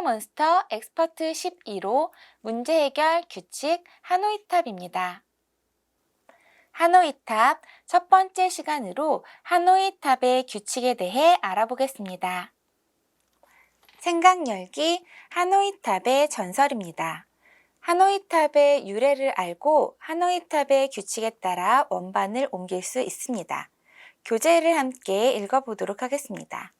몬스터 엑스퍼트 12로 문제 해결 규칙 하노이탑입니다. 하노이탑 첫 번째 시간으로 하노이탑의 규칙에 대해 알아보겠습니다. 생각 열기 하노이탑의 전설입니다. 하노이탑의 유래를 알고 하노이탑의 규칙에 따라 원반을 옮길 수 있습니다. 교재를 함께 읽어보도록 하겠습니다.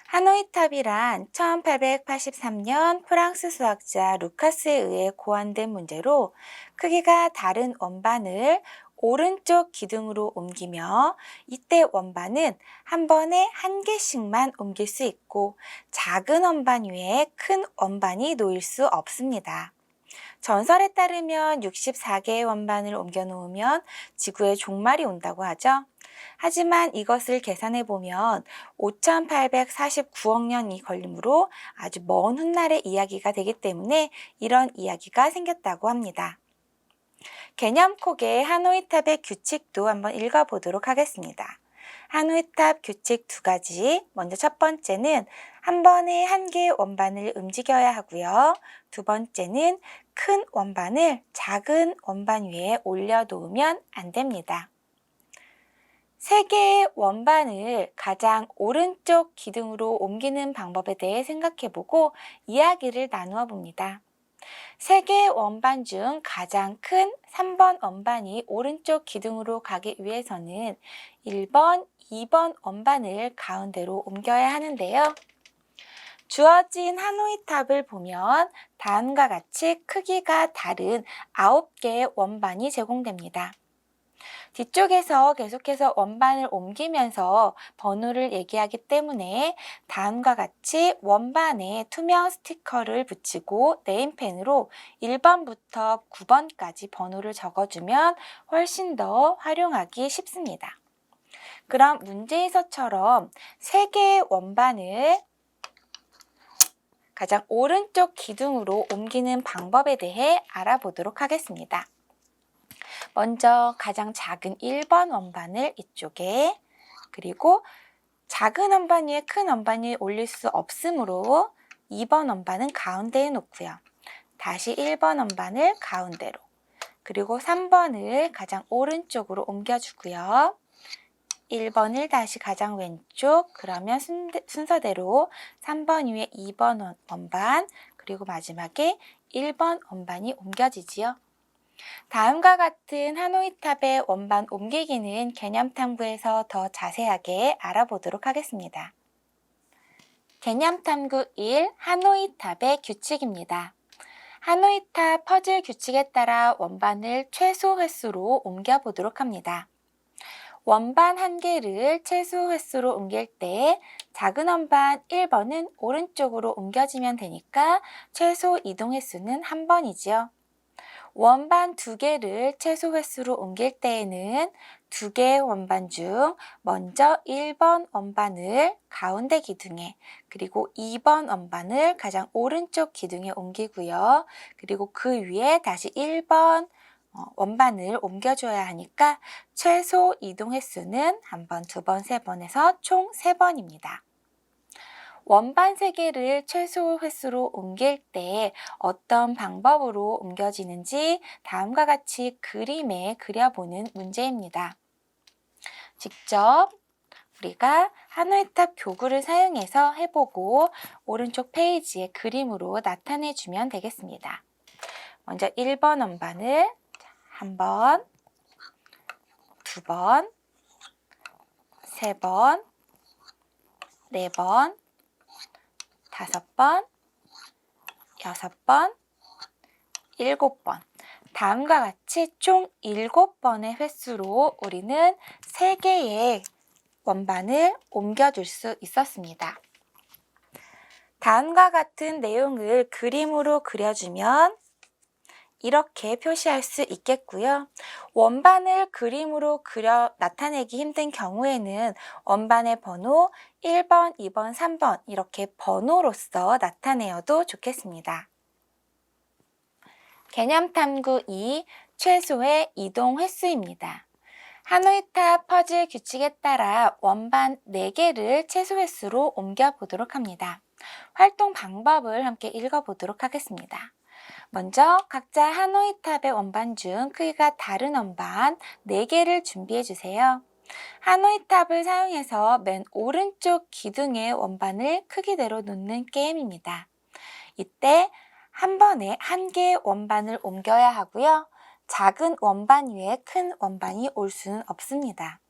하노이탑이란 1883년 프랑스 수학자 루카스에 의해 고안된 문제로 크기가 다른 원반을 오른쪽 기둥으로 옮기며 이때 원반은 한 번에 한 개씩만 옮길 수 있고 작은 원반 위에 큰 원반이 놓일 수 없습니다. 전설에 따르면 64개의 원반을 옮겨 놓으면 지구에 종말이 온다고 하죠. 하지만 이것을 계산해 보면 5,849억 년이 걸리므로 아주 먼 훗날의 이야기가 되기 때문에 이런 이야기가 생겼다고 합니다. 개념콕의 하노이탑의 규칙도 한번 읽어보도록 하겠습니다. 하노이탑 규칙 두 가지. 먼저 첫 번째는 한 번에 한 개의 원반을 움직여야 하고요. 두 번째는 큰 원반을 작은 원반 위에 올려놓으면 안 됩니다. 세 개의 원반을 가장 오른쪽 기둥으로 옮기는 방법에 대해 생각해보고 이야기를 나누어 봅니다. 세 개의 원반 중 가장 큰 3번 원반이 오른쪽 기둥으로 가기 위해서는 1번, 2번 원반을 가운데로 옮겨야 하는데요. 주어진 하노이탑을 보면 다음과 같이 크기가 다른 9개의 원반이 제공됩니다. 뒤쪽에서 계속해서 원반을 옮기면서 번호를 얘기하기 때문에 다음과 같이 원반에 투명 스티커를 붙이고 네임펜으로 1번부터 9번까지 번호를 적어주면 훨씬 더 활용하기 쉽습니다. 그럼 문제에서처럼 3개의 원반을 가장 오른쪽 기둥으로 옮기는 방법에 대해 알아보도록 하겠습니다. 먼저 가장 작은 1번 원반을 이쪽에, 그리고 작은 원반 위에 큰 원반 위에 올릴 수 없으므로 2번 원반은 가운데에 놓고요. 다시 1번 원반을 가운데로, 그리고 3번을 가장 오른쪽으로 옮겨주고요. 1번을 다시 가장 왼쪽, 그러면 순서대로 3번 위에 2번 원반, 그리고 마지막에 1번 원반이 옮겨지지요. 다음과 같은 하노이탑의 원반 옮기기는 개념탐구에서 더 자세하게 알아보도록 하겠습니다. 개념탐구 1. 하노이탑의 규칙입니다. 하노이탑 퍼즐 규칙에 따라 원반을 최소 횟수로 옮겨보도록 합니다. 원반 한 개를 최소 횟수로 옮길 때 작은 원반 1번은 오른쪽으로 옮겨지면 되니까 최소 이동 횟수는 한 번이지요. 원반 2개를 최소 횟수로 옮길 때에는 2개의 원반 중 먼저 1번 원반을 가운데 기둥에, 그리고 2번 원반을 가장 오른쪽 기둥에 옮기고요. 그리고 그 위에 다시 1번 원반을 옮겨줘야 하니까 최소 이동 횟수는 1번, 2번, 3번에서 총 3번입니다. 원반 3개를 최소 횟수로 옮길 때 어떤 방법으로 옮겨지는지 다음과 같이 그림에 그려보는 문제입니다. 직접 우리가 하노이탑 교구를 사용해서 해보고 오른쪽 페이지에 그림으로 나타내주면 되겠습니다. 먼저 1번 원반을 1번, 2번, 3번, 4번, 5번, 6번, 7번. 다음과 같이 총 7번의 횟수로 우리는 3개의 원반을 옮겨줄 수 있었습니다. 다음과 같은 내용을 그림으로 그려주면 이렇게 표시할 수 있겠고요. 원반을 그림으로 나타내기 힘든 경우에는 원반의 번호 1번, 2번, 3번 이렇게 번호로서 나타내어도 좋겠습니다. 개념탐구 2. 최소의 이동 횟수입니다. 하노이탑 퍼즐 규칙에 따라 원반 4개를 최소 횟수로 옮겨보도록 합니다. 활동 방법을 함께 읽어보도록 하겠습니다. 먼저 각자 하노이 탑의 원반 중 크기가 다른 원반 4개를 준비해 주세요. 하노이 탑을 사용해서 맨 오른쪽 기둥의 원반을 크기대로 놓는 게임입니다. 이때 한 번에 한 개의 원반을 옮겨야 하고요. 작은 원반 위에 큰 원반이 올 수는 없습니다.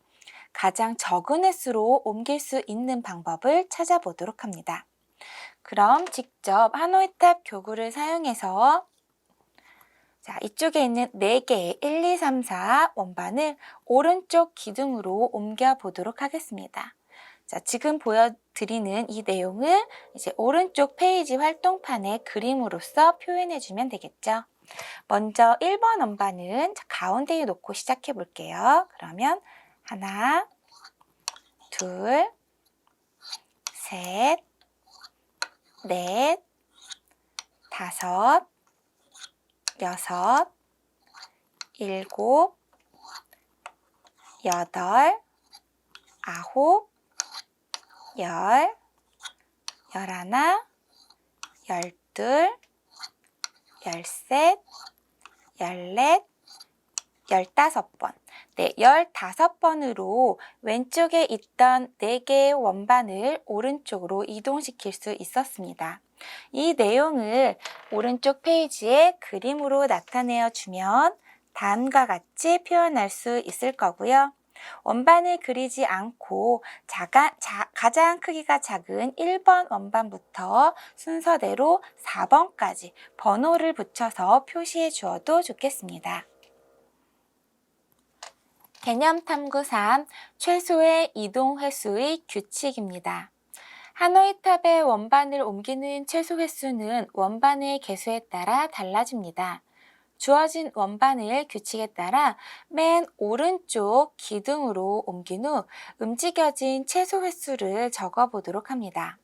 가장 적은 횟수로 옮길 수 있는 방법을 찾아보도록 합니다. 그럼 직접 하노이 탑 교구를 사용해서 이쪽에 있는 4개의 1, 2, 3, 4 원반을 오른쪽 기둥으로 옮겨 보도록 하겠습니다. 지금 보여드리는 이 내용을 이제 오른쪽 페이지 활동판에 그림으로써 표현해 주면 되겠죠. 먼저 1번 원반은 가운데에 놓고 시작해 볼게요. 그러면 하나, 둘, 셋, 넷, 다섯, 여섯, 일곱, 여덟, 아홉, 열, 열하나, 열둘, 열셋, 열넷, 15번. 네, 15번으로 왼쪽에 있던 4개의 원반을 오른쪽으로 이동시킬 수 있었습니다. 이 내용을 오른쪽 페이지에 그림으로 나타내어 주면 다음과 같이 표현할 수 있을 거고요. 원반을 그리지 않고 가장 크기가 작은 1번 원반부터 순서대로 4번까지 번호를 붙여서 표시해 주어도 좋겠습니다. 개념 탐구 3. 최소의 이동 횟수의 규칙입니다. 하노이 탑의 원반을 옮기는 최소 횟수는 원반의 개수에 따라 달라집니다. 주어진 원반을 규칙에 따라 맨 오른쪽 기둥으로 옮긴 후 움직여진 최소 횟수를 적어 보도록 합니다.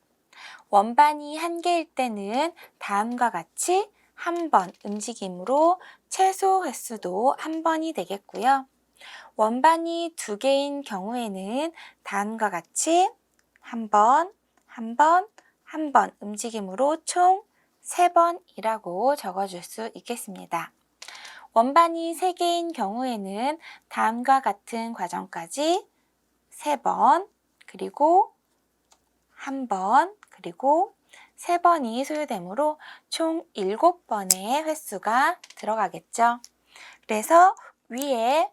원반이 1개일 때는 다음과 같이 한 번 움직임으로 최소 횟수도 1번이 되겠고요. 원반이 2개인 경우에는 다음과 같이 한 번, 한 번, 한 번 움직임으로 총 3번이라고 적어줄 수 있겠습니다. 원반이 3개인 경우에는 다음과 같은 과정까지 3번, 그리고 1번, 그리고 3번이 소요되므로 총 7번의 횟수가 들어가겠죠. 그래서 위에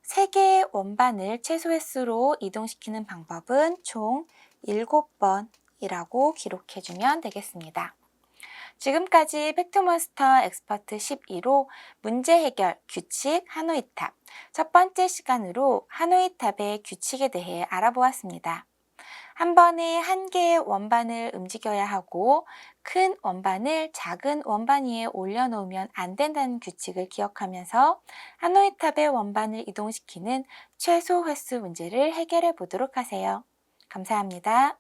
3개의 원반을 최소 횟수로 이동시키는 방법은 총 7번이라고 기록해주면 되겠습니다. 지금까지 팩트몬스터 엑스퍼트 12로 문제 해결 규칙 하노이 탑 첫 번째 시간으로 하노이 탑의 규칙에 대해 알아보았습니다. 한 번에 1개의 원반을 움직여야 하고 큰 원반을 작은 원반 위에 올려놓으면 안 된다는 규칙을 기억하면서 하노이 탑의 원반을 이동시키는 최소 횟수 문제를 해결해 보도록 하세요. 감사합니다.